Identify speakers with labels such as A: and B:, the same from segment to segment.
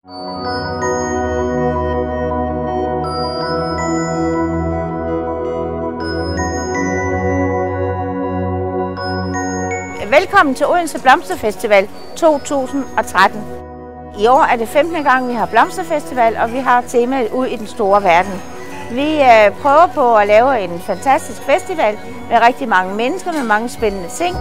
A: Velkommen til Odense Blomsterfestival 2013. I år er det 15. gang, vi har Blomsterfestival, og vi har temaet ud i den store verden. Vi prøver på at lave en fantastisk festival med rigtig mange mennesker, med mange spændende ting.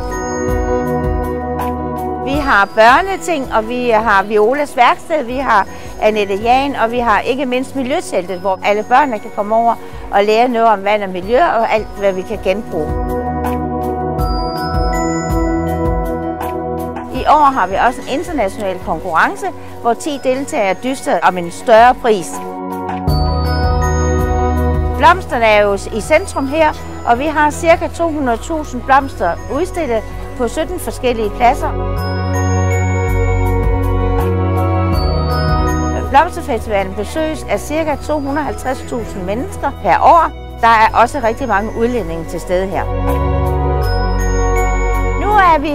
A: Vi har børneting, og vi har Violas værksted, vi har Annette Jan, og vi har ikke mindst Miljøteltet, hvor alle børnene kan komme over og lære noget om vand og miljø og alt, hvad vi kan genbruge. I år har vi også en international konkurrence, hvor 10 deltagere dyster om en større pris. Blomsterne er jo i centrum her, og vi har ca. 200.000 blomster udstillet på 17 forskellige pladser. Blomsterfestivalen besøges af ca. 250.000 mennesker per år. Der er også rigtig mange udlændinge til stede her. Nu er vi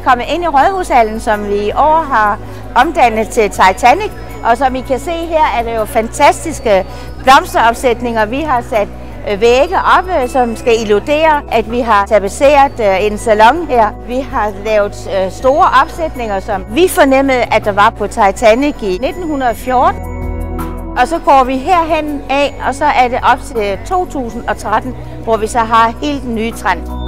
A: kommet ind i Rådhushallen, som vi i år har omdannet til Titanic. Og som I kan se her, er det jo fantastiske blomsteropsætninger. Vi har sat vægge op, som skal illudere, at vi har tapetseret en salon her. Vi har lavet store opsætninger, som vi fornemmede, at der var på Titanic i 1914. Og så går vi herhen af, og så er det op til 2013, hvor vi så har helt den nye trend.